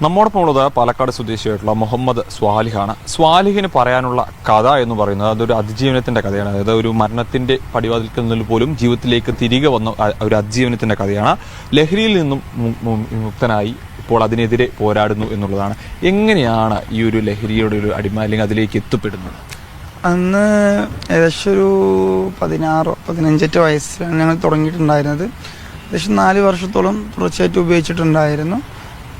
നമ്മോടൊപ്പം ഉള്ളത് പാലക്കാട് സ്വദേശിയായിട്ടുള്ള മുഹമ്മദ് സ്വാലിഹാണ്. സ്വാലിഹിന് പറയാനുള്ള കഥ എന്ന് പറയുന്നത് അതൊരു അതിജീവനത്തിന്റെ കഥയാണ്. അതായത് ഒരു മരണത്തിന്റെ പടിവാതിൽക്കൽ നിന്ന് പോലും ജീവിതത്തിലേക്ക് തിരികെ വന്ന ഒരു അതിജീവനത്തിന്റെ കഥയാണ്. ലഹരിയിൽ നിന്നും മുക്തനായി ഇപ്പോൾ അതിനെതിരെ പോരാടുന്നു എന്നുള്ളതാണ്. എങ്ങനെയാണ് ഈ ഒരു ലഹരിയുടെ ഒരു അടിമ അല്ലെങ്കിൽ അതിലേക്ക് എത്തിപ്പെടുന്നത്? അന്ന് ഏകദേശം ഒരു 16-15 വയസ്സിലാണ് ഞങ്ങൾ തുടങ്ങിയിട്ടുണ്ടായിരുന്നത്. ഏകദേശം 4 വർഷത്തോളം തുടർച്ചയായിട്ട് ഉപയോഗിച്ചിട്ടുണ്ടായിരുന്നു.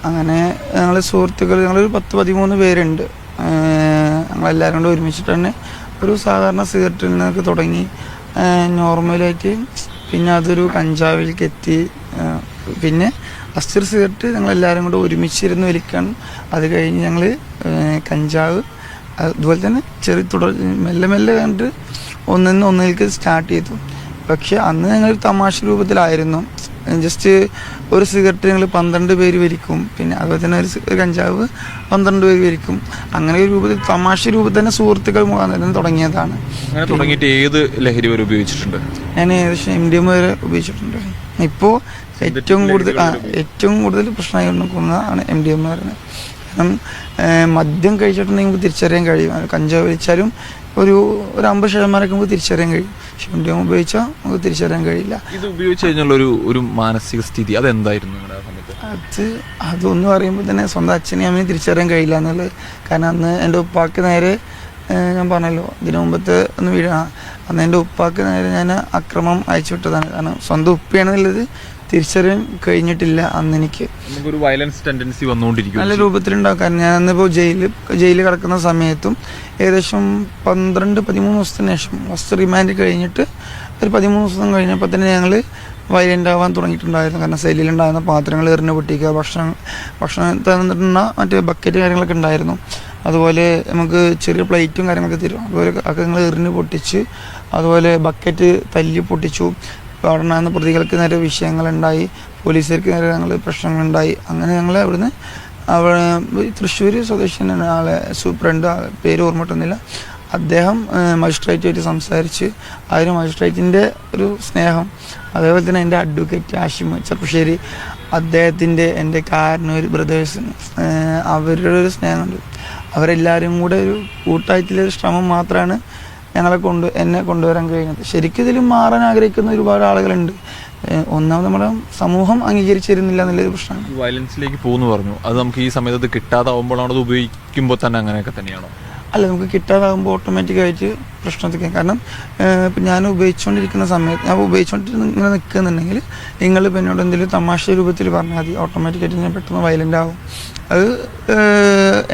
അങ്ങനെ ഞങ്ങൾ സുഹൃത്തുക്കൾ ഞങ്ങളൊരു 10-13 പേരുണ്ട്. ഞങ്ങളെല്ലാവരും കൂടെ ഒരുമിച്ചിട്ട് തന്നെ ഒരു സാധാരണ സിഗരറ്റിൽ നിന്നൊക്കെ തുടങ്ങി നോർമലായിട്ട് പിന്നെ അതൊരു കഞ്ചാവിലേക്ക് എത്തി. പിന്നെ ഫസ്റ്റ് ഒരു സിഗരറ്റ് ഞങ്ങളെല്ലാവരും കൂടെ ഒരുമിച്ചിരുന്ന് വലിക്കണം. അത് കഴിഞ്ഞ് ഞങ്ങൾ കഞ്ചാവ് അതുപോലെ തന്നെ മെല്ലെ മെല്ലെ കണ്ട് ഒന്നിലേക്ക് സ്റ്റാർട്ട് ചെയ്തു. പക്ഷെ അന്ന് ഞങ്ങൾ തമാശ രൂപത്തിലായിരുന്നു. ജസ്റ്റ് ഒരു സിഗരറ്റ് ഞങ്ങൾ 12 പേര് വലിക്കും. പിന്നെ അതുപോലെ തന്നെ ഒരു കഞ്ചാവ് 12 പേര് വലിക്കും. അങ്ങനെ ഒരു രൂപത്തിൽ തമാശ രൂപത്തിൽ തന്നെ സുഹൃത്തുക്കൾ മുഖാന്തരം തുടങ്ങിയതാണ്. തുടങ്ങിയിട്ട് ഏത് ലഹരി വരെ ഉപയോഗിച്ചിട്ടുണ്ട്? ഞാൻ ഏകദേശം MDMA വരെ ഉപയോഗിച്ചിട്ടുണ്ട്. ഇപ്പോൾ ഏറ്റവും കൂടുതൽ പ്രശ്നമായി കൊന്നതാണ് MDMA പറയുന്നത്. കാരണം മദ്യം കഴിച്ചിട്ടുണ്ടെങ്കിൽ നമുക്ക് തിരിച്ചറിയാൻ കഴിയും. കഞ്ചാവ് വലിച്ചാലും ഒരു 50% നമുക്ക് തിരിച്ചറിയാൻ കഴിയും. പക്ഷെ MDMA ഉപയോഗിച്ചാൽ നമുക്ക് തിരിച്ചറിയാൻ കഴിയില്ല. ഇത് ഉപയോഗിച്ച് കഴിഞ്ഞുള്ള ഒരു മാനസിക സ്ഥിതി അതെന്തായിരുന്നു? അതൊന്നും പറയുമ്പോൾ തന്നെ സ്വന്തം അച്ഛനെയും അമ്മയും തിരിച്ചറിയാൻ കഴിയില്ല എന്നുള്ളത്. കാരണം അന്ന് എൻ്റെ ഉപ്പാക്ക് നേരെ ഞാൻ പറഞ്ഞല്ലോ ഇതിനു മുമ്പത്തെ ഒന്ന് അന്ന് എൻ്റെ ഉപ്പാക്ക് നേരെ ഞാൻ അക്രമം അയച്ചു വിട്ടതാണ്. കാരണം സ്വന്തം ഉപ്പയാണെന്നുള്ളത് തിരിച്ചറിയാൻ കഴിഞ്ഞിട്ടില്ല അന്ന് എനിക്ക്. വയലൻസ് ടെൻഡൻസി വന്നുകൊണ്ടിരിക്കും നല്ല രൂപത്തിലുണ്ടാവും. കാരണം ഞാൻ അന്നിപ്പോൾ ജയിലിൽ കിടക്കുന്ന സമയത്തും ഏകദേശം 12-13 ദിവസത്തിന് ശേഷം ഫസ്റ്റ് റിമാൻഡ് കഴിഞ്ഞിട്ട് ഒരു 13 ദിവസം കഴിഞ്ഞപ്പോൾ തന്നെ ഞങ്ങൾ വയലൻ്റ് ആവാൻ തുടങ്ങിയിട്ടുണ്ടായിരുന്നു. കാരണം സെല്ലിലുണ്ടായിരുന്ന പാത്രങ്ങൾ എറിഞ്ഞ് പൊട്ടിക്കുക, ഭക്ഷണം തന്നിട്ടുള്ള മറ്റേ ബക്കറ്റ് കാര്യങ്ങളൊക്കെ ഉണ്ടായിരുന്നു. അതുപോലെ നമുക്ക് ചെറിയ പ്ലേറ്റും കാര്യങ്ങളൊക്കെ തരും. അതുപോലെ ഒക്കെ ഞങ്ങൾ എറിഞ്ഞ് പൊട്ടിച്ച്, അതുപോലെ ബക്കറ്റ് തല്ലി പൊട്ടിച്ചു. അവിടെ ഉണ്ടാകുന്ന പ്രതികൾക്ക് നേരെ വിഷയങ്ങളുണ്ടായി, പോലീസുകാർക്ക് നേരെ ഞങ്ങൾ പ്രശ്നങ്ങളുണ്ടായി. അങ്ങനെ ഞങ്ങൾ അവിടുന്ന് തൃശ്ശൂർ സ്വദേശിയാണ് ആളെ സൂപ്രണ്ട്, പേര് ഓർമ്മട്ടൊന്നുമില്ല. അദ്ദേഹം മജിസ്ട്രേറ്റുമായിട്ട് സംസാരിച്ച് അതിന് മജിസ്ട്രേറ്റിൻ്റെ ഒരു സ്നേഹം, അതേപോലെ തന്നെ എൻ്റെ അഡ്വക്കേറ്റ് ആഷിം ചെറുപ്പശ്ശേരി അദ്ദേഹത്തിൻ്റെ, എൻ്റെ കാരണവർ ബ്രദേഴ്സ് അവരുടെ ഒരു സ്നേഹമുണ്ട്. അവരെല്ലാവരും കൂടെ ഒരു കൂട്ടായിട്ടുള്ളൊരു ശ്രമം മാത്രമാണ് എന്നെ കൊണ്ടുവരാൻ കഴിഞ്ഞത്. ശരിക്കും ഇതിലും മാറാൻ ആഗ്രഹിക്കുന്ന ഒരുപാട് ആളുകളുണ്ട്. ഒന്നാമത് നമ്മുടെ സമൂഹം അംഗീകരിച്ചിരുന്നില്ല എന്നുള്ളൊരു പ്രശ്നമാണ്. വയലൻസിലേക്ക് പോകുന്നു പറഞ്ഞു. അത് നമുക്ക് ഈ സമയത്ത് കിട്ടാതാവുമ്പോഴാണ് അത് ഉപയോഗിക്കുമ്പോൾ തന്നെ അങ്ങനെയൊക്കെ തന്നെയാണോ? അല്ല, നമുക്ക് കിട്ടാതാകുമ്പോൾ ഓട്ടോമാറ്റിക്കായിട്ട് പ്രശ്നത്തിക്ക്. കാരണം ഇപ്പം ഞാൻ ഉപയോഗിച്ചുകൊണ്ടിരിക്കുന്ന സമയത്ത് ഞാൻ ഇങ്ങനെ നിൽക്കുന്നുണ്ടെങ്കിൽ നിങ്ങൾ ഇപ്പം എന്നോട് എന്തെങ്കിലും തമാശ രൂപത്തിൽ പറഞ്ഞാൽ മതി, ഓട്ടോമാറ്റിക്കായിട്ട് ഞാൻ പെട്ടെന്ന് വയലൻ്റ് ആവും. അത്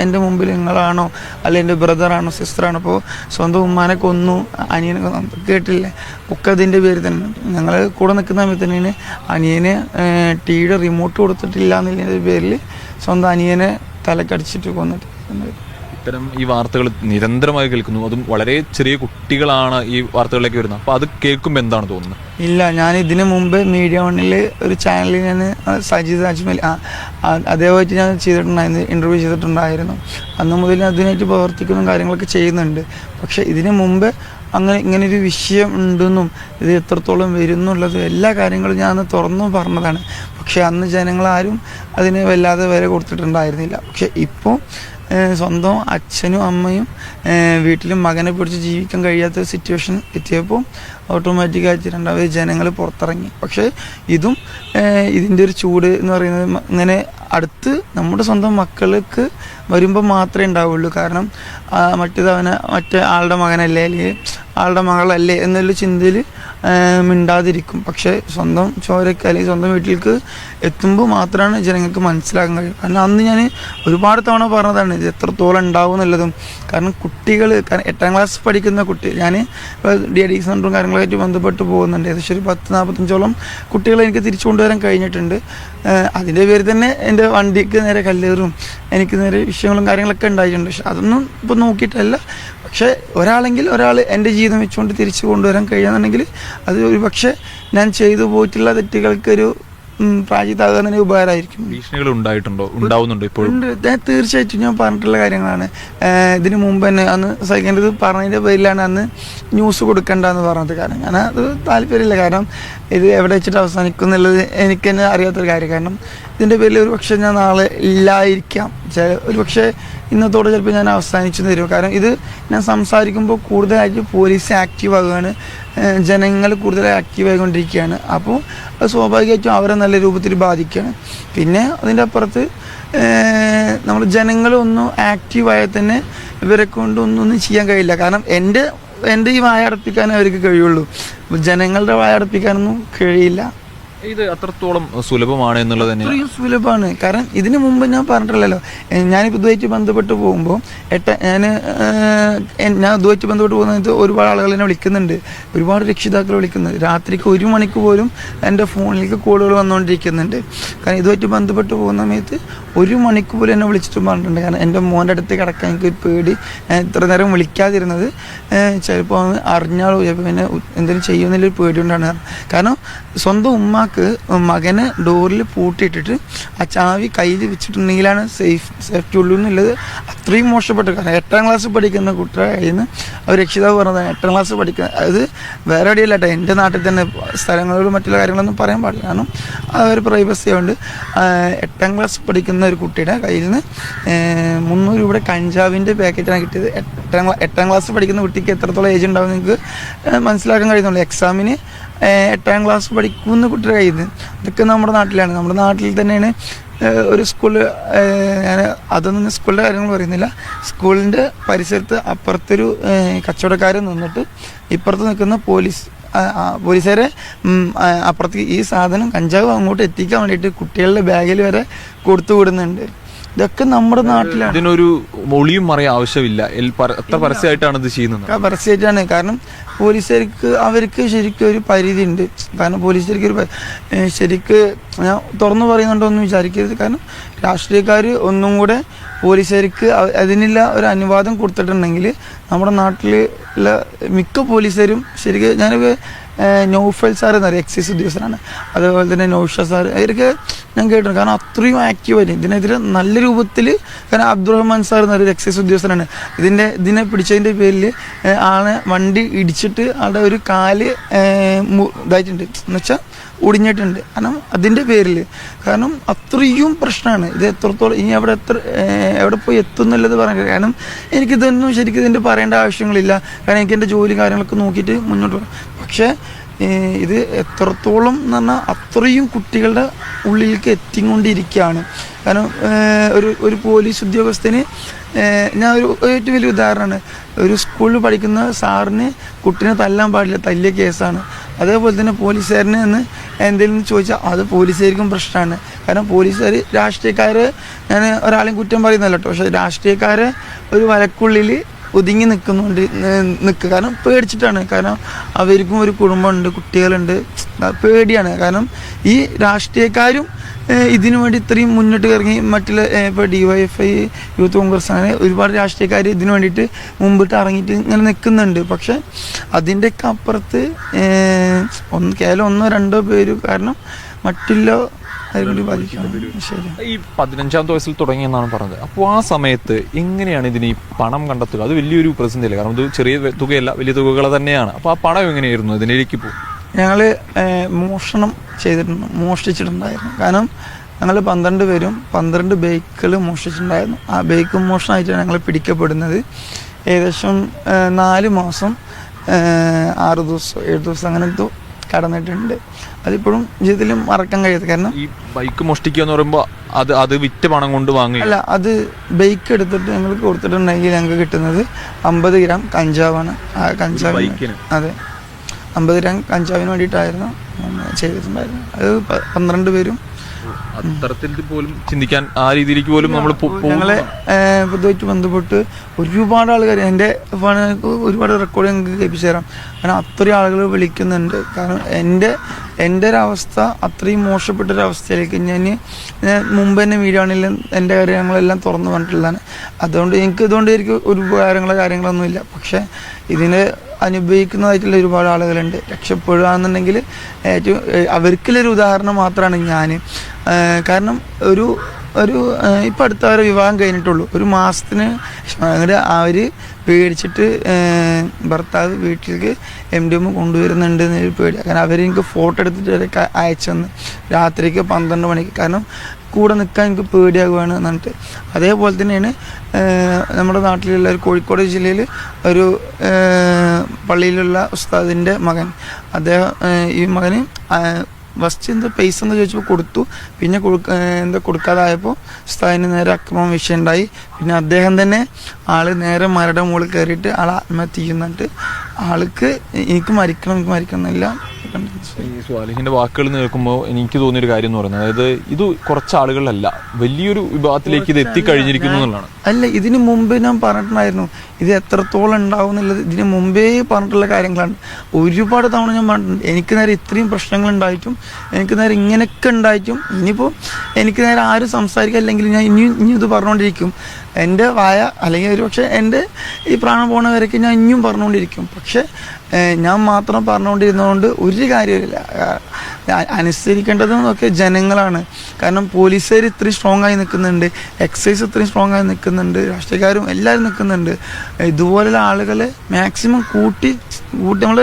എൻ്റെ മുമ്പിൽ നിങ്ങളാണോ അല്ല എൻ്റെ ബ്രദറാണോ സിസ്റ്ററാണോ, ഇപ്പോൾ സ്വന്തം ഉമ്മാനെ കൊന്നു അനിയനെ കേട്ടില്ലേ, ഒക്കെ അതിൻ്റെ പേര് തന്നെ. ഞങ്ങൾ കൂടെ നിൽക്കുന്ന സമയത്ത് തന്നെയാണ് അനിയനെ ടിവിയുടെ റിമോട്ട് കൊടുത്തിട്ടില്ല എന്നുള്ളതിൻ്റെ പേരിൽ സ്വന്തം അനിയനെ തലക്കടിച്ചിട്ട് കൊന്നിട്ട്. ഇത്തരം ഈ വാർത്തകൾ നിരന്തരമായി കേൾക്കുന്നു. അതും വളരെ ചെറിയ കുട്ടികളാണ് ഈ വാർത്തകളിലേക്ക് വരുന്നത്. അപ്പോൾ അത് കേൾക്കുമ്പോൾ എന്താണ് തോന്നുന്നത്? ഇല്ല, ഞാൻ ഇതിനു മുമ്പ് മീഡിയ വണ്ണിൽ ഒരു ചാനലിൽ ഞാൻ സജീദ് അജ്മൽ അതേപോലെ ഞാൻ ചെയ്തിട്ടുണ്ടായിരുന്നു, ഇൻ്റർവ്യൂ ചെയ്തിട്ടുണ്ടായിരുന്നു. അന്ന് മുതൽ അതിനായിട്ട് പ്രവർത്തിക്കുന്ന കാര്യങ്ങളൊക്കെ ചെയ്യുന്നുണ്ട്. പക്ഷേ ഇതിനു മുമ്പ് ഇങ്ങനൊരു വിഷയം ഉണ്ടെന്നും ഇത് എത്രത്തോളം വരുന്നുള്ളത് എല്ലാ കാര്യങ്ങളും ഞാൻ അന്ന് തുറന്നു പറഞ്ഞതാണ്. പക്ഷേ അന്ന് ജനങ്ങളാരും അതിന് വല്ലാതെ വില കൊടുത്തിട്ടുണ്ടായിരുന്നില്ല. പക്ഷെ ഇപ്പോൾ സ്വന്തം അച്ഛനും അമ്മയും വീട്ടിലും മകനെ പിടിച്ച് ജീവിക്കാൻ കഴിയാത്ത സിറ്റുവേഷൻ എത്തിയപ്പോൾ ഓട്ടോമാറ്റിക്കായിട്ട് രണ്ടാമത് ജനങ്ങൾ പുറത്തിറങ്ങി. പക്ഷേ ഇതിൻ്റെ ഒരു ചൂട് എന്ന് പറയുന്നത് ഇങ്ങനെ അടുത്ത് നമ്മുടെ സ്വന്തം മക്കൾക്ക് വരുമ്പോൾ മാത്രമേ ഉണ്ടാവുള്ളൂ. കാരണം മറ്റേ ആളുടെ മകനല്ലേ അല്ലെങ്കിൽ ആളുടെ മകളല്ലേ എന്നുള്ള ചിന്തയിൽ മിണ്ടാതിരിക്കും. പക്ഷേ സ്വന്തം ചോരക്ക് അല്ലെങ്കിൽ സ്വന്തം വീട്ടിലേക്ക് എത്തുമ്പോൾ മാത്രമാണ് ജനങ്ങൾക്ക് മനസ്സിലാക്കാൻ കഴിയും. കാരണം അന്ന് ഞാൻ ഒരുപാട് തവണ പറഞ്ഞതാണ് ഇത് എത്രത്തോളം ഉണ്ടാവും എന്നുള്ളതും. കാരണം കുട്ടികൾ 8ാം ക്ലാസ് പഠിക്കുന്ന ഞാൻ DID സെൻ്ററും കാര്യങ്ങളായിട്ട് ബന്ധപ്പെട്ട് പോകുന്നുണ്ട്. ഏകദേശം ഒരു 10-45ഓളം കുട്ടികളെ എനിക്ക് തിരിച്ചു കൊണ്ടുവരാൻ കഴിഞ്ഞിട്ടുണ്ട്. അതിൻ്റെ പേര് തന്നെ എൻ്റെ വണ്ടിക്ക് നേരെ കല്ലേറും എനിക്ക് നേരെ വിഷയങ്ങളും കാര്യങ്ങളൊക്കെ ഉണ്ടായിട്ടുണ്ട്. പക്ഷെ അതൊന്നും ഇപ്പോൾ നോക്കിയിട്ടല്ല. പക്ഷേ ഒരാൾ എൻ്റെ ജീവിതം വെച്ചുകൊണ്ട് തിരിച്ചു കൊണ്ടുവരാൻ കഴിയുകയാണെന്നുണ്ടെങ്കിൽ അത് ഒരു പക്ഷേ ഞാൻ ചെയ്തു പോയിട്ടുള്ള തെറ്റുകൾക്കൊരു പ്രായത്താകുന്നതിന് ഉപകാരമായിരിക്കും. ഭീഷണികൾ ഉണ്ടാവുന്നുണ്ടോ ഇപ്പോഴും? തീർച്ചയായിട്ടും ഞാൻ പറഞ്ഞിട്ടുള്ള കാര്യങ്ങളാണ്. ഇതിനു മുമ്പ് തന്നെ അന്ന് സെക്കൻഡ് പറഞ്ഞതിൻ്റെ പേരിലാണ് അന്ന് ന്യൂസ് കൊടുക്കണ്ടെന്ന് പറഞ്ഞത്. കാരണം ഞാൻ അത് താല്പര്യമില്ല. കാരണം ഇത് എവിടെ വെച്ചിട്ട് അവസാനിക്കും എന്നുള്ളത് എനിക്ക് തന്നെ അറിയാത്തൊരു കാര്യം. കാരണം ഇതിൻ്റെ പേരിൽ ഒരു പക്ഷേ ഞാൻ നാളെ ഇല്ലായിരിക്കാം, ഒരു പക്ഷേ ഇന്നത്തോടെ ചിലപ്പോൾ ഞാൻ അവസാനിച്ചു തരും. കാരണം ഇത് ഞാൻ സംസാരിക്കുമ്പോൾ കൂടുതലായിട്ട് പോലീസ് ആക്റ്റീവ് ആകുകയാണ്, ജനങ്ങൾ കൂടുതലായി ആക്റ്റീവ് ആയിക്കൊണ്ടിരിക്കുകയാണ്. അപ്പോൾ അത് സ്വാഭാവികമായിട്ടും അവരെ നല്ല രൂപത്തിൽ ബാധിക്കുകയാണ്. പിന്നെ അതിൻ്റെ അപ്പുറത്ത് നമ്മൾ ജനങ്ങളൊന്നും ആക്റ്റീവായാൽ തന്നെ ഇവരെ കൊണ്ടൊന്നും ചെയ്യാൻ കഴിയില്ല. കാരണം എൻ്റെ ഈ വായ അടപ്പിക്കാനേ അവർക്ക് കഴിയുള്ളൂ, ജനങ്ങളുടെ വായ അടപ്പിക്കാനൊന്നും കഴിയില്ല. ഇത് അത്രത്തോളം സുലഭമാണ് എന്നുള്ളത് തന്നെ അത്രയും സുലഭമാണ്. കാരണം ഇതിനു മുമ്പ് ഞാൻ പറഞ്ഞിട്ടില്ലല്ലോ, ഞാനിപ്പോൾ ഇതുമായിട്ട് ബന്ധപ്പെട്ട് പോകുമ്പോൾ ഞാൻ ഇതുമായിട്ട് ബന്ധപ്പെട്ട് പോകുന്നത് ഒരുപാട് ആളുകൾ എന്നെ വിളിക്കുന്നുണ്ട്, ഒരുപാട് രക്ഷിതാക്കൾ വിളിക്കുന്നുണ്ട്. രാത്രിക്ക് 1 മണിക്ക് പോലും എൻ്റെ ഫോണിലേക്ക് കോളുകൾ വന്നുകൊണ്ടിരിക്കുന്നുണ്ട്. കാരണം ഇതുമായിട്ട് ബന്ധപ്പെട്ട് പോകുന്ന സമയത്ത് 1 മണിക്ക് പോലും എന്നെ വിളിച്ചിട്ട് പറഞ്ഞിട്ടുണ്ട്. കാരണം എൻ്റെ മോൻ്റെ അടുത്ത് കിടക്കാൻ എനിക്ക് പേടി, ഞാൻ ഇത്ര നേരം വിളിക്കാതിരുന്നത് ചിലപ്പോൾ അറിഞ്ഞാലോ, ചിലപ്പോൾ പിന്നെ എന്തെങ്കിലും ചെയ്യുമെന്നുള്ളൊരു പേടി കൊണ്ടാണ്. കാരണം സ്വന്തം ഉമ്മാക്ക് മകനെ ഡോറിൽ പൂട്ടിയിട്ടിട്ട് ആ ചാവി കയ്യിൽ വെച്ചിട്ടുണ്ടെങ്കിലാണ് സേഫ്റ്റി ഉള്ളൂ എന്നുള്ളത് അത്രയും മോശപ്പെട്ട. കാരണം 8ാം ക്ലാസ് പഠിക്കുന്ന കുട്ടിയുടെ കയ്യിൽ നിന്ന് അവർ രക്ഷിതാവ് പറഞ്ഞതാണ് 8ാം ക്ലാസ് പഠിക്കുക. അത് വേറെ എവിടെയല്ല കേട്ടോ, എൻ്റെ നാട്ടിൽ തന്നെ സ്ഥലങ്ങളോട് മറ്റുള്ള കാര്യങ്ങളൊന്നും പറയാൻ പാടില്ല. കാരണം ആ ഒരു പ്രൈവസി ആയതുകൊണ്ട് 8ാം ക്ലാസ് പഠിക്കുന്ന ഒരു കുട്ടിയുടെ കയ്യിൽ നിന്ന് 300 രൂപയുടെ കഞ്ചാവിൻ്റെ പാക്കറ്റാണ് കിട്ടിയത്. 8ാം ക്ലാസ് പഠിക്കുന്ന കുട്ടിക്ക് എത്രത്തോളം ഏജ് ഉണ്ടാവും നിങ്ങൾക്ക് മനസ്സിലാക്കാൻ കഴിയുന്നുള്ളൂ. എക്സാമിന് 8ാം ക്ലാസ് പഠിക്കുന്ന കുട്ടിയുടെ കയ്യിൽ നിന്ന്. ഇതൊക്കെ നമ്മുടെ നാട്ടിലാണ്, നമ്മുടെ നാട്ടിൽ തന്നെയാണ് ഒരു സ്കൂളിൽ. ഞാൻ അതൊന്നും സ്കൂളിൻ്റെ കാര്യങ്ങൾ പറയുന്നില്ല. സ്കൂളിൻ്റെ പരിസരത്ത് അപ്പുറത്തൊരു കച്ചവടക്കാരൻ നിന്നിട്ട് ഇപ്പുറത്ത് നിൽക്കുന്ന പോലീസുകാരെ അപ്പുറത്തേക്ക് ഈ സാധനം കഞ്ചാവ് അങ്ങോട്ട് എത്തിക്കാൻ വേണ്ടിയിട്ട് കുട്ടികളുടെ ബാഗിൽ വരെ കൊടുത്തു വിടുന്നുണ്ട്. ഇതൊക്കെ നമ്മുടെ നാട്ടിലാണ്. ഇതിനൊരു ഒളിയും മറിയ ആവശ്യമില്ല, എത്ര പരസ്യമായിട്ടാണ് ഇത് ചെയ്യുന്നത്. പരസ്യമായിട്ടാണ്. കാരണം പോലീസുകാർക്ക് അവർക്ക് ശരിക്കും ഒരു പരിധി ഉണ്ട്. കാരണം പോലീസുകാർക്ക് ഒരു ശരിക്ക് ഞാൻ തുറന്നു പറയുന്നുണ്ടോ എന്ന് വിചാരിക്കരുത്. കാരണം രാഷ്ട്രീയക്കാർ ഒന്നും കൂടെ പോലീസുകാർക്ക് അതിനുള്ള ഒരു അനുവാദം കൊടുത്തിട്ടുണ്ടെങ്കിൽ നമ്മുടെ നാട്ടിലുള്ള മിക്ക പോലീസുകാരും ശരിക്കും ഞാനൊക്കെ നൗഫൽ സാർ എന്നറിയാം, എക്സൈസ് ഉദ്യോഗസ്ഥനാണ്. അതുപോലെ തന്നെ നൗഷ സാർ, അവർക്ക് ഞാൻ കേട്ടിട്ടുണ്ട്. കാരണം അത്രയും ആക്റ്റീവായിട്ട് ഇതിനെതിരെ നല്ല രൂപത്തിൽ. കാരണം അബ്ദുറഹ്മാൻ സാർ എന്നൊരു എക്സൈസ് ഉദ്യോഗസ്ഥനാണ്. ഇതിനെ പിടിച്ചതിൻ്റെ പേരിൽ ആളെ വണ്ടി ഇടിച്ചിട്ട് ആളുടെ ഒരു കാല് ഇതായിട്ടുണ്ട്, എന്നുവെച്ചാൽ ഒടിഞ്ഞിട്ടുണ്ട്. കാരണം അതിൻ്റെ പേരിൽ. കാരണം അത്രയും പ്രശ്നമാണ് ഇത്. എത്രത്തോളം ഇനി എവിടെ പോയി എത്തുന്നുള്ളത് പറഞ്ഞിട്ട്. കാരണം എനിക്കിതൊന്നും ശരിക്കും ഇതിൻ്റെ പറയേണ്ട ആവശ്യങ്ങളില്ല. കാരണം എനിക്ക് എൻ്റെ ജോലി കാര്യങ്ങളൊക്കെ നോക്കിയിട്ട് മുന്നോട്ട് പോകാം. പക്ഷേ ഇത് എത്രത്തോളം എന്ന് പറഞ്ഞാൽ അത്രയും കുട്ടികളുടെ ഉള്ളിലേക്ക് എത്തിക്കൊണ്ടിരിക്കുകയാണ്. കാരണം ഒരു പോലീസ് ഉദ്യോഗസ്ഥന് ഞാൻ ഏറ്റവും വലിയ ഉദാഹരണമാണ്. ഒരു സ്കൂളിൽ പഠിക്കുന്ന സാറിന് കുട്ടീനെ തല്ലാൻ പാടില്ല, തല്ലിയ കേസാണ്. അതേപോലെ തന്നെ പോലീസുകാരനെ എന്ന് എന്തെങ്കിലും ചോദിച്ചാൽ അത് പോലീസുകാർക്കും പ്രശ്നമാണ്. കാരണം പോലീസുകാർ രാഷ്ട്രീയക്കാരെ, ഞാൻ ഒരാളെയും കുറ്റം പറയുന്നല്ലോ കേട്ടോ, പക്ഷേ രാഷ്ട്രീയക്കാരെ ഒരു വലക്കുള്ളിൽ ഒതുങ്ങി നിൽക്കുക. കാരണം പേടിച്ചിട്ടാണ്. കാരണം അവർക്കും ഒരു കുടുംബമുണ്ട്, കുട്ടികളുണ്ട്, പേടിയാണ്. കാരണം ഈ രാഷ്ട്രീയക്കാരും ഇതിനു വേണ്ടി ഇത്രയും മുന്നിട്ട് ഇറങ്ങി. മറ്റുള്ള ഇപ്പോൾ DYFI, യൂത്ത് കോൺഗ്രസ്, അങ്ങനെ ഒരുപാട് രാഷ്ട്രീയക്കാർ ഇതിനു വേണ്ടിയിട്ട് മുമ്പിട്ട് ഇറങ്ങിയിട്ട് ഇങ്ങനെ നിൽക്കുന്നുണ്ട്. പക്ഷെ അതിൻ്റെയൊക്കെ അപ്പുറത്ത് കേവലം 1-2 പേര് കാരണം മറ്റുള്ള ഈ 15ാമത്തെ വയസ്സിൽ തുടങ്ങിയെന്നാണ് പറഞ്ഞത്. അപ്പോൾ ആ സമയത്ത് എങ്ങനെയാണ് ഇതിന് ഈ പണം കണ്ടെത്തുക? അത് വലിയൊരു പ്രതിസന്ധിയല്ല. കാരണം ഇത് ചെറിയ തുകയല്ല, വലിയ തുകകൾ തന്നെയാണ്. അപ്പോൾ ആ പണം എങ്ങനെയായിരുന്നു ഇതിലേക്ക് പോകും? ഞങ്ങൾ മോഷ്ടിച്ചിട്ടുണ്ടായിരുന്നു. കാരണം ഞങ്ങൾ 12 പേരും 12 ബൈക്കുകൾ മോഷ്ടിച്ചിട്ടുണ്ടായിരുന്നു. ആ ബൈക്ക് മോഷണമായിട്ടാണ് ഞങ്ങൾ പിടിക്കപ്പെടുന്നത്. ഏകദേശം 4 മാസം 6 ദിവസം 7 ദിവസം അങ്ങനെ കടന്നിട്ടുണ്ട്. അതിപ്പോഴും ജീവിതത്തിൽ മറക്കാൻ കഴിയാത്ത. കാരണം ഈ ബൈക്ക് മോഷ്ടിക്കുക എന്ന് പറയുമ്പോൾ അത് വിറ്റ് പണം കൊണ്ട് വാങ്ങുക അല്ല, അത് ബൈക്ക് എടുത്തിട്ട് ഞങ്ങൾ കൊടുത്തിട്ടുണ്ടെങ്കിൽ ഞങ്ങൾക്ക് കിട്ടുന്നത് 50 ഗ്രാം കഞ്ചാവാണ്. ആ കഞ്ചാവ്, അതെ, 50 ഗ്രാം കഞ്ചാവിന് വേണ്ടിയിട്ടായിരുന്നു ചെയ്തിട്ടുണ്ടായിരുന്നു. അത് 12 പേരും അത്തരത്തിൽ പോലും ചിന്തിക്കാൻ ആ രീതിയിലേക്ക് പോലും നമ്മൾ ഞങ്ങളെ ഇതുമായിട്ട് ബന്ധപ്പെട്ട് ഒരുപാട് ആൾക്കാർ എൻ്റെ ഒരുപാട് റെക്കോർഡ് ഞങ്ങൾക്ക് കേൾപ്പിച്ചു തരാം. കാരണം അത്രയും ആളുകൾ വിളിക്കുന്നുണ്ട്. കാരണം എൻ്റെ ഒരവസ്ഥ അത്രയും മോശപ്പെട്ടൊരവസ്ഥയിലേക്ക് ഞാൻ മുമ്പ് തന്നെ വീഡിയോണിൽ എൻ്റെ കാര്യങ്ങളെല്ലാം തുറന്നു പറഞ്ഞിട്ടുള്ളതാണ്. അതുകൊണ്ട് എനിക്ക് ഒരു കാര്യങ്ങളൊന്നുമില്ല. പക്ഷേ ഇതിനെ അനുഭവിക്കുന്നതായിട്ടുള്ള ഒരുപാട് ആളുകളുണ്ട്. രക്ഷപ്പെടുകയാണെന്നുണ്ടെങ്കിൽ ഏറ്റവും അവർക്കുള്ളൊരു ഉദാഹരണം മാത്രമാണ് ഞാൻ. കാരണം ഇപ്പം അടുത്തവരെ വിവാഹം കഴിഞ്ഞിട്ടുള്ളൂ, 1 മാസത്തിന് അങ്ങോട്ട് അവർ പേടിച്ചിട്ട് ഭർത്താവ് വീട്ടിലേക്ക് MDMA കൊണ്ടുവരുന്നുണ്ട് എന്നൊരു പേടി. കാരണം അവരെനിക്ക് ഫോട്ടോ എടുത്തിട്ട് അയച്ചെന്ന് രാത്രിക്ക് 12 മണിക്ക്. കാരണം കൂടെ നിൽക്കാൻ എനിക്ക് പേടിയാകുകയാണ് എന്നിട്ട്. അതേപോലെ തന്നെയാണ് നമ്മുടെ നാട്ടിലുള്ള ഒരു കോഴിക്കോട് ജില്ലയിൽ ഒരു പള്ളിയിലുള്ള ഉസ്താദിൻ്റെ മകൻ. അദ്ദേഹം ഈ മകന് ഫസ്റ്റ് എന്താ പൈസ എന്ന് ചോദിച്ചപ്പോൾ കൊടുത്തു, പിന്നെ എന്താ കൊടുക്കാതായപ്പോൾ ഉസ്താദിന് നേരെ അക്രമം വിഷയമുണ്ടായി. പിന്നെ അദ്ദേഹം തന്നെ നേരെ മരയുടെ മുകളിൽ കയറിയിട്ട് ആത്മഹത്യ ചെയ്യുന്നുണ്ട്. ആൾക്ക് എനിക്ക് മരിക്കണം എന്നില്ല. ഈ സ്വാലിഹിന്റെ വാക്കുകൾ കേൾക്കുമ്പോൾ എനിക്ക് തോന്നിയൊരു കാര്യം എന്ന് പറയുന്നത്, അതായത് ഇത് കുറച്ച് ആളുകളിലല്ല, വലിയൊരു വിഭാഗത്തിലേക്ക് ഇത് എത്തിക്കഴിഞ്ഞിരിക്കുന്നു എന്നുള്ളതാണ്. അല്ല, ഇതിനു മുമ്പ് ഞാൻ പറഞ്ഞിട്ടുണ്ടായിരുന്നു ഇത് എത്രത്തോളം ഉണ്ടാവും എന്നുള്ളത്. ഇതിന് മുമ്പേ പറഞ്ഞിട്ടുള്ള കാര്യങ്ങളാണ്. ഒരുപാട് തവണ ഞാൻ പറഞ്ഞിട്ടുണ്ട്. എനിക്ക് നേരെ ഇത്രയും പ്രശ്നങ്ങൾ ഉണ്ടായിട്ടും, എനിക്ക് നേരെ ഇങ്ങനെയൊക്കെ ഉണ്ടായിട്ടും, ഇനിയിപ്പോൾ എനിക്ക് നേരെ ആരും സംസാരിക്കുക അല്ലെങ്കിൽ ഞാൻ ഇനി ഇത് പറഞ്ഞുകൊണ്ടിരിക്കും. എൻ്റെ വായ അല്ലെങ്കിൽ ഒരു പക്ഷേ എൻ്റെ ഈ പ്രാണം പോണ വരയ്ക്ക് ഞാൻ ഇനിയും പറഞ്ഞുകൊണ്ടിരിക്കും. പക്ഷെ ഞാൻ മാത്രം പറഞ്ഞുകൊണ്ടിരുന്നതുകൊണ്ട് ഒരു കാര്യമില്ല. അനുസരിക്കേണ്ടതെന്നൊക്കെ ജനങ്ങളാണ്. കാരണം പോലീസുകാർ ഇത്രയും സ്ട്രോങ് ആയി നിൽക്കുന്നുണ്ട്, എക്സൈസ് ഇത്രയും സ്ട്രോങ് ആയി നിൽക്കുന്നുണ്ട്, രാഷ്ട്രീയക്കാരും എല്ലാവരും നിൽക്കുന്നുണ്ട്. ഇതുപോലുള്ള ആളുകളെ മാക്സിമം കൂട്ടി നമ്മൾ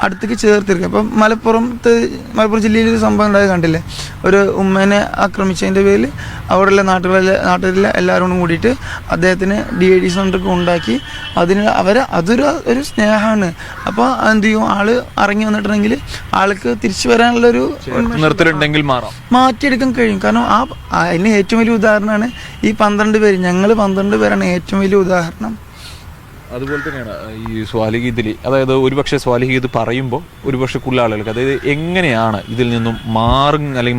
അടുത്തേക്ക് ചേർത്തിരിക്കുക. ഇപ്പം മലപ്പുറം ജില്ലയിൽ ഒരു സംഭവം ഉണ്ടായത് കണ്ടില്ലേ? ഒരു ഉമ്മേനെ ആക്രമിച്ചതിൻ്റെ പേരിൽ അവിടെയുള്ള നാട്ടിലെ എല്ലാവരോടും കൂടിയിട്ട് അദ്ദേഹത്തിന് DID സെൻ്ററൊക്കെ ഉണ്ടാക്കി. അതൊരു സ്നേഹമാണ്. അപ്പോൾ എന്ത് ചെയ്യും, ആള് ഇറങ്ങി വന്നിട്ടുണ്ടെങ്കിൽ ആൾക്ക് തിരിച്ചു വരാനുള്ളൊരു നിർത്തലുണ്ടെങ്കിൽ മാറ്റിയെടുക്കാൻ കഴിയും. കാരണം അതിന് ഏറ്റവും വലിയ ഉദാഹരണമാണ് ഈ 12 പേര്. ഞങ്ങൾ 12 പേരാണ് ഏറ്റവും വലിയ ഉദാഹരണം. അതുപോലെ തന്നെയാണ് ഈ സ്വാലിഹ് ഇതിൽ, അതായത് ഒരുപക്ഷെ സ്വാലിഹ് ഇത് പറയുമ്പോൾ ഒരുപക്ഷെ കൂടുതൽ ആളുകൾക്ക് അതായത് എങ്ങനെയാണ് ഇതിൽ നിന്നും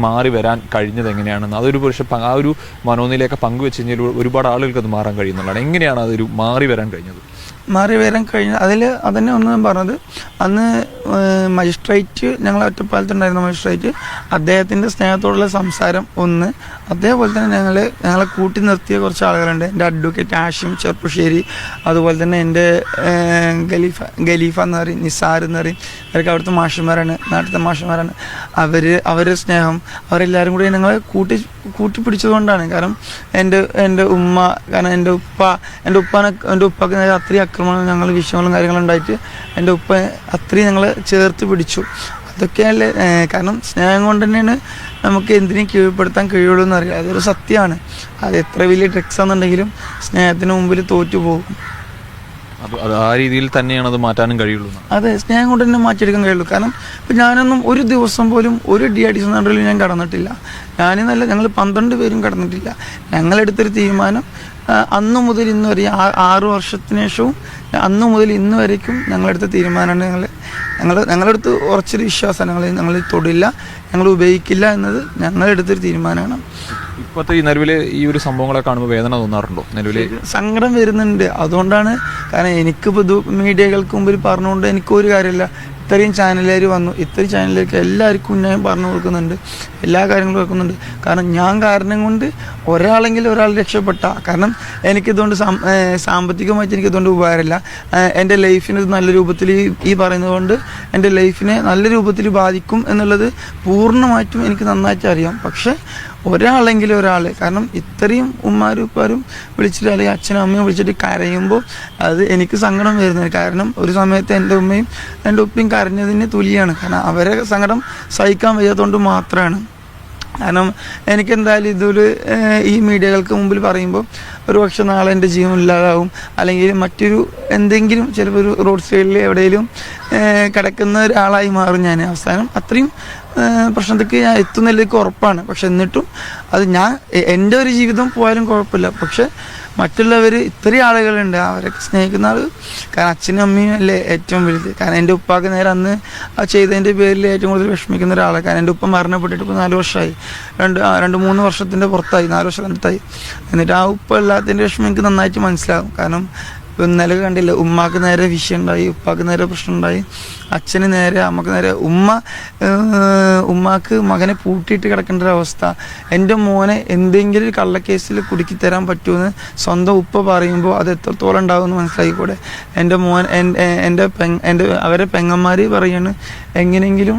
മാറി വരാൻ കഴിഞ്ഞത് എങ്ങനെയാണെന്ന് അതൊരു പക്ഷെ ആ ഒരു മനോനിലയൊക്കെ പങ്കുവെച്ച് കഴിഞ്ഞാൽ ഒരുപാട് ആളുകൾക്ക് അത് മാറാൻ കഴിയുന്നുള്ളതാണ്. എങ്ങനെയാണ് അതൊരു മാറി വരാൻ കഴിഞ്ഞത്? അതന്നെ ഒന്ന് പറഞ്ഞത്, അന്ന് മജിസ്ട്രേറ്റ്, ഞങ്ങൾ ഒറ്റപ്പാലത്തുണ്ടായിരുന്ന മജിസ്ട്രേറ്റ്, അദ്ദേഹത്തിൻ്റെ സ്നേഹത്തോടുള്ള സംസാരം ഒന്ന്. അതേപോലെ തന്നെ ഞങ്ങളെ കൂട്ടി നിർത്തിയ കുറച്ച് ആളുകളുണ്ട്. എൻ്റെ അഡ്വക്കേറ്റ് ആഷിം ചെറുപ്പശ്ശേരി, അതുപോലെ തന്നെ എൻ്റെ ഖലീഫ എന്ന് പറയും, നിസാർ എന്ന് പറയും. അവർക്ക് അവിടുത്തെ മാഷന്മാരാണ്, നാട്ടിലത്തെ മാഷന്മാരാണ്. അവരുടെ സ്നേഹം, അവരെല്ലാവരും കൂടി ഞങ്ങളെ കൂട്ടിപ്പിടിച്ചതുകൊണ്ടാണ്. കാരണം എൻ്റെ ഉമ്മ, കാരണം എൻ്റെ ഉപ്പാക്ക് നേരെ അത്രയും ആക്രമണം, ഞങ്ങൾ വിഷയങ്ങളും കാര്യങ്ങളും ഉണ്ടായിട്ട് എൻ്റെ ഉപ്പ അത്രയും ഞങ്ങൾ ചേർത്ത് പിടിച്ചു. അതൊക്കെയല്ലേ, കാരണം സ്നേഹം കൊണ്ട് തന്നെയാണ് നമുക്ക് എന്തിനേയും കീഴ്പ്പെടുത്താൻ കഴിയുള്ളൂ എന്നറിയാം. അതൊരു സത്യമാണ്. അത് എത്ര വലിയ ഡ്രഗ്സ് ആണെന്നുണ്ടെങ്കിലും സ്നേഹത്തിന് മുമ്പിൽ തോറ്റു പോകും. അത് ആ രീതിയിൽ തന്നെയാണ് അത് മാറ്റാനും കഴിയുള്ളൂ. അതെ, സ്നേഹം കൊണ്ട് തന്നെ മാറ്റിയെടുക്കാൻ കഴിയുള്ളൂ. കാരണം ഇപ്പം ഞാനൊന്നും ഒരു ദിവസം പോലും ഒരു DID സെൻ്ററിൽ ഞാൻ കടന്നിട്ടില്ല. ഞങ്ങൾ 12 പേരും കടന്നിട്ടില്ല. ഞങ്ങളെടുത്തൊരു തീരുമാനം അന്നു മുതൽ ഇന്ന് വരെ 6 വർഷത്തിന് ശേഷവും അന്നു മുതൽ ഇന്ന് വരയ്ക്കും ഞങ്ങളെടുത്ത തീരുമാനമാണ്. ഞങ്ങളെടുത്ത് ഉറച്ചൊരു വിശ്വാസമാണ്. ഞങ്ങൾ തൊടില്ല, ഞങ്ങൾ ഉപയോഗിക്കില്ല എന്നത് ഞങ്ങളെടുത്തൊരു തീരുമാനമാണ്. ഇപ്പോഴത്തെ ഈ നിലവിലെ ഈ ഒരു സംഭവങ്ങളെ കാണുമ്പോൾ വേദന തോന്നാറുണ്ടോ? നിലവിൽ സങ്കടം വരുന്നുണ്ട്. അതുകൊണ്ടാണ്, കാരണം എനിക്കിപ്പോൾ മീഡിയകൾക്ക് മുമ്പിൽ പറഞ്ഞുകൊണ്ട് എനിക്കൊരു കാര്യമില്ല. ഇത്രയും ചാനലുകാർ വന്നു, ഇത്രയും ചാനലിലേക്ക് എല്ലാവർക്കും ഞാൻ പറഞ്ഞു കൊടുക്കുന്നുണ്ട്, എല്ലാ കാര്യങ്ങളും വെക്കുന്നുണ്ട്. കാരണം ഞാൻ കാരണം കൊണ്ട് ഒരാളെങ്കിലും ഒരാൾ രക്ഷപ്പെട്ട, കാരണം എനിക്കിതുകൊണ്ട് സാമ്പത്തികമായിട്ട് എനിക്കിതുകൊണ്ട് ഉപകാരമില്ല. എൻ്റെ ലൈഫിന് നല്ല രൂപത്തിൽ ഈ പറയുന്നത് കൊണ്ട് എൻ്റെ ലൈഫിനെ നല്ല രൂപത്തിൽ ബാധിക്കും എന്നുള്ളത് പൂർണ്ണമായിട്ടും എനിക്ക് നന്നായിട്ട് അറിയാം. പക്ഷേ ഒരാളെങ്കിലും ഒരാൾ, കാരണം ഇത്രയും ഉമ്മാരും ഉപ്പാരും വിളിച്ചിട്ട് അല്ലെങ്കിൽ അച്ഛനും അമ്മയും വിളിച്ചിട്ട് കരയുമ്പോൾ അത് എനിക്ക് സങ്കടം വരുന്നത്. കാരണം ഒരു സമയത്ത് എൻ്റെ ഉമ്മയും എൻ്റെ ഉപ്പയും കരഞ്ഞതിന് തുല്യമാണ്. കാരണം അവരെ സങ്കടം സഹിക്കാൻ വയ്യാത്തതുകൊണ്ട് മാത്രമാണ്. കാരണം എനിക്കെന്തായാലും ഇതൊരു ഈ മീഡിയകൾക്ക് മുമ്പിൽ പറയുമ്പോൾ ഒരു പക്ഷെ നാളെ എൻ്റെ ജീവൻ ഇല്ലാതാവും, അല്ലെങ്കിൽ മറ്റൊരു എന്തെങ്കിലും ചിലപ്പോൾ ഒരു റോഡ് സൈഡിൽ എവിടെയെങ്കിലും കിടക്കുന്ന ഒരാളായി മാറും ഞാൻ. അവസാനം അത്രയും പ്രശ്നത്തേക്ക് ഞാൻ എത്തുന്നതിലേക്ക് ഉറപ്പാണ്. പക്ഷെ എന്നിട്ടും അത് എൻ്റെ ഒരു ജീവിതം പോയാലും കുഴപ്പമില്ല. പക്ഷെ മറ്റുള്ളവർ ഇത്രയും ആളുകളുണ്ട്, അവരൊക്കെ സ്നേഹിക്കുന്ന ആൾ. കാരണം അച്ഛനും അമ്മയും അല്ലേ ഏറ്റവും വലുത്. കാരണം എൻ്റെ ഉപ്പാക്ക് നേരെ അന്ന് ആ ചെയ്തതിൻ്റെ പേരിൽ ഏറ്റവും കൂടുതൽ വിഷമിക്കുന്ന ഒരാളാണ്. കാരണം എൻ്റെ ഉപ്പ മരണപ്പെട്ടിട്ട് ഇപ്പോൾ 4 വർഷമായി, 2-3 വർഷത്തിൻ്റെ പുറത്തായി, 4 വർഷം കണ്ടിട്ടായി. എന്നിട്ട് ആ ഉപ്പ എല്ലാത്തിൻ്റെ വിഷമം എനിക്ക് നന്നായിട്ട് മനസ്സിലാവും. കാരണം ഇപ്പം ഇന്നലെ കണ്ടില്ല, ഉമ്മാക്ക് നേരെ വിഷയം ഉണ്ടായി, ഉപ്പാക്ക് നേരെ പ്രശ്നം ഉണ്ടായി, അച്ഛന് നേരെ, അമ്മക്ക് നേരെ. ഉമ്മാക്ക് മകനെ പൂട്ടിയിട്ട് കിടക്കേണ്ട ഒരവസ്ഥ. എൻ്റെ മോനെ എന്തെങ്കിലും ഒരു കള്ളക്കേസിൽ കുടുക്കി തരാൻ പറ്റുമെന്ന് സ്വന്തം ഉപ്പ പറയുമ്പോൾ അത് എത്രത്തോളം ഉണ്ടാകുമെന്ന് മനസ്സിലാക്കിക്കൂടെ? അവരെ പെങ്ങന്മാർ പറയാണ് എങ്ങനെയെങ്കിലും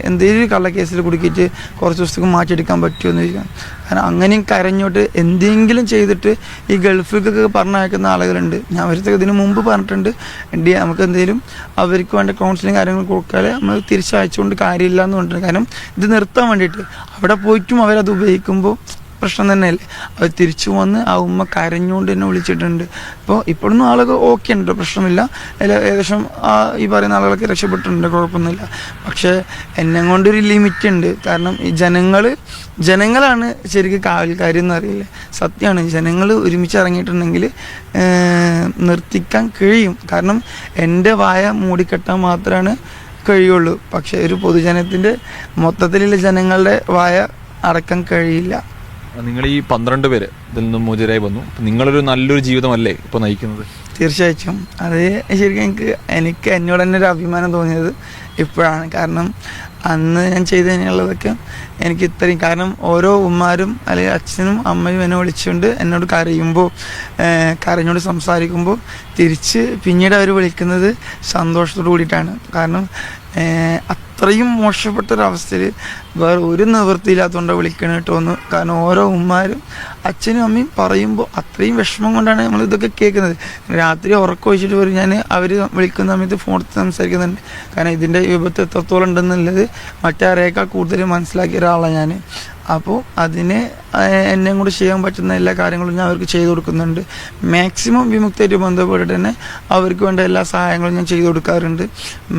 എന്തെങ്കിലും കള്ളക്കേസിൽ കുടുക്കിയിട്ട് കുറച്ച് ദിവസത്തേക്ക് മാറ്റിയെടുക്കാൻ പറ്റുമെന്ന് ചോദിക്കാം. കാരണം അങ്ങനെയും കരഞ്ഞോട്ട് എന്തെങ്കിലും ചെയ്തിട്ട് ഈ ഗൾഫിലേക്കൊക്കെ പറഞ്ഞയക്കുന്ന ആളുകളുണ്ട്. ഞാൻ അവർക്ക് ഇതിനു മുമ്പ് പറഞ്ഞിട്ടുണ്ട്, നമുക്ക് എന്തെങ്കിലും അവർക്ക് വേണ്ട കൗൺസിലിംഗ് കാര്യങ്ങൾ കൊടുക്കാതെ നമ്മൾ തിരിച്ചയച്ചുകൊണ്ട് കാര്യമില്ല എന്ന് പറഞ്ഞിട്ടുണ്ട്. കാരണം ഇത് നിർത്താൻ വേണ്ടിയിട്ട് അവിടെ പോയിട്ടും അവരത് ഉപയോഗിക്കുമ്പോൾ പ്രശ്നം തന്നെയല്ലേ. അവർ തിരിച്ചു വന്ന് ആ ഉമ്മ കരഞ്ഞുകൊണ്ട് എന്നെ വിളിച്ചിട്ടുണ്ട്. അപ്പോൾ ഇപ്പോഴൊന്നും ആളുകൾ ഓക്കെ ഉണ്ട്, പ്രശ്നമില്ല. ഏകദേശം ഈ പറയുന്ന ആളുകളൊക്കെ രക്ഷപ്പെട്ടിട്ടുണ്ട്, കുഴപ്പമൊന്നുമില്ല. പക്ഷേ എന്നെ കൊണ്ടൊരു ലിമിറ്റ് ഉണ്ട്. കാരണം ഈ ജനങ്ങളാണ് ശരിക്കും കാവൽക്കാർ എന്നറിയില്ലേ. സത്യമാണ്, ജനങ്ങൾ ഒരുമിച്ച് ഇറങ്ങിയിട്ടുണ്ടെങ്കിൽ നിർത്തിക്കാൻ കഴിയും. കാരണം എൻ്റെ വായ മൂടിക്കെട്ടാൻ മാത്രമാണ് കഴിയുള്ളൂ. പക്ഷെ ഒരു പൊതുജനത്തിൻ്റെ മൊത്തത്തിലുള്ള ജനങ്ങളുടെ വായ അടക്കാൻ കഴിയില്ല. നിങ്ങൾ ഈ 12 പേര് ഇതിൽ നിന്നും മോചിതരായി വന്നു. നിങ്ങളൊരു നല്ലൊരു ജീവിതമല്ലേ ഇപ്പോൾ നയിക്കുന്നത്? തീർച്ചയായിട്ടും അത് ശരിക്കും എനിക്ക് എന്നോട് തന്നെ ഒരു അഭിമാനം തോന്നിയത് ഇപ്പോഴാണ്. കാരണം അന്ന് ഞാൻ ചെയ്തതിനുള്ളതൊക്കെ എനിക്ക് ഇത്രയും, കാരണം ഓരോ ഉമ്മാരും അല്ലെങ്കിൽ അച്ഛനും അമ്മയും എന്നെ വിളിച്ചുകൊണ്ട് എന്നോട് കരഞ്ഞോട് സംസാരിക്കുമ്പോൾ തിരിച്ച് പിന്നീട് അവർ വിളിക്കുന്നത് സന്തോഷത്തോടു കൂടിയിട്ടാണ്. കാരണം അത്രയും മോശപ്പെട്ടൊരവസ്ഥയിൽ വേറെ ഒരു നിവൃത്തിയില്ലാത്തതുകൊണ്ട് വിളിക്കണം കേട്ടോന്ന്. കാരണം ഓരോ ഉമ്മാരും അച്ഛനും അമ്മയും പറയുമ്പോൾ അത്രയും വിഷമം കൊണ്ടാണ് നമ്മൾ ഇതൊക്കെ കേൾക്കുന്നത്. രാത്രി ഉറക്കം ഒഴിച്ചിട്ട് വരും ഞാൻ അവർ വിളിക്കുന്ന സമയത്ത് ഫോണിൽ സംസാരിക്കുന്നുണ്ട്. കാരണം ഇതിൻ്റെ വിപത്ത് എത്രത്തോളം ഉണ്ടെന്നുള്ളത് മറ്റാരേക്കാൾ കൂടുതൽ മനസ്സിലാക്കിയ ഒരാളാണ് ഞാൻ. അപ്പോൾ അതിന് എന്നെ കൂടി ചെയ്യാൻ പറ്റുന്ന എല്ലാ കാര്യങ്ങളും ഞാൻ അവർക്ക് ചെയ്തു കൊടുക്കുന്നുണ്ട്. മാക്സിമം വിമുക്തിയായിട്ട് ബന്ധപ്പെട്ടിട്ട് തന്നെ അവർക്ക് വേണ്ട എല്ലാ സഹായങ്ങളും ഞാൻ ചെയ്തു കൊടുക്കാറുണ്ട്.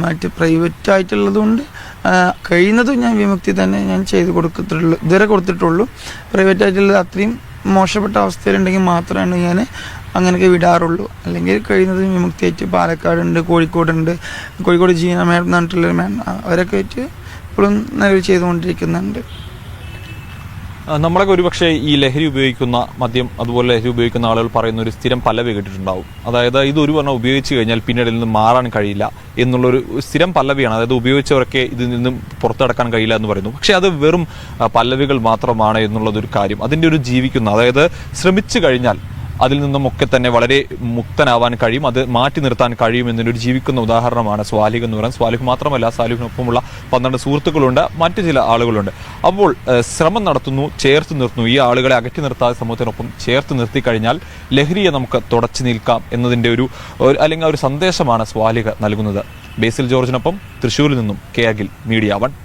മറ്റ് പ്രൈവറ്റ് ആയിട്ടുള്ളതുകൊണ്ട് കഴിയുന്നതും ഞാൻ വിമുക്തി തന്നെ ഞാൻ ഇതുവരെ കൊടുത്തിട്ടുള്ളൂ. പ്രൈവറ്റ് ആയിട്ടുള്ളത് അത്രയും മോശപ്പെട്ട അവസ്ഥയിലുണ്ടെങ്കിൽ മാത്രമാണ് ഞാൻ അങ്ങനെയൊക്കെ വിടാറുള്ളൂ. അല്ലെങ്കിൽ കഴിയുന്നത് വിമുക്തിയായിട്ട് പാലക്കാടുണ്ട്, കോഴിക്കോട് ജീന മേഡം എന്നിട്ടുള്ളൊരു മേഡം, അവരൊക്കെ ആയിട്ട് ഇപ്പോഴും നിലവിൽ ചെയ്തുകൊണ്ടിരിക്കുന്നുണ്ട്. നമ്മളൊക്കെ ഒരുപക്ഷെ ഈ ലഹരി ഉപയോഗിക്കുന്ന മദ്യം അതുപോലെ ലഹരി ഉപയോഗിക്കുന്ന ആളുകൾ പറയുന്ന ഒരു സ്ഥിരം പല്ലവി കേട്ടിട്ടുണ്ടാവും. അതായത് ഇതൊരു പറഞ്ഞാൽ ഉപയോഗിച്ച് കഴിഞ്ഞാൽ പിന്നീട് ഇതിൽ നിന്ന് മാറാൻ കഴിയില്ല എന്നുള്ളൊരു സ്ഥിരം പല്ലവിയാണ്. അതായത് ഉപയോഗിച്ചവരൊക്കെ ഇതിൽ നിന്നും പുറത്തെടുക്കാൻ കഴിയില്ല എന്ന് പറയുന്നു. പക്ഷെ അത് വെറും പല്ലവികൾ മാത്രമാണ് എന്നുള്ളതൊരു കാര്യം. അതിൻ്റെ ഒരു ജീവിക്കുന്ന, അതായത് ശ്രമിച്ചു കഴിഞ്ഞാൽ അതിൽ നിന്നുമൊക്കെ തന്നെ വളരെ മുക്തനാവാൻ കഴിയും, അത് മാറ്റി നിർത്താൻ കഴിയും എന്നൊരു ജീവിക്കുന്ന ഉദാഹരണമാണ് സ്വാലിഹ് എന്ന് പറയുന്നത്. സ്വാലിഹ് മാത്രമല്ല, സ്വാലിഹിനൊപ്പമുള്ള 12 സുഹൃത്തുക്കളുണ്ട്, മറ്റു ചില ആളുകളുണ്ട്. അപ്പോൾ ശ്രമം നടത്തുന്നു, ചേർത്ത് നിർത്തുന്നു. ഈ ആളുകളെ അകറ്റി നിർത്താതെ സമൂഹത്തിനൊപ്പം ചേർത്ത് നിർത്തി കഴിഞ്ഞാൽ ലഹരിയെ നമുക്ക് തുടച്ചു നിൽക്കാം എന്നതിൻ്റെ അല്ലെങ്കിൽ ഒരു സന്ദേശമാണ് സ്വാലിഹ് നൽകുന്നത്. ബേസിൽ ജോർജിനൊപ്പം തൃശ്ശൂരിൽ നിന്നും കെ അഖിൽ, മീഡിയ 1.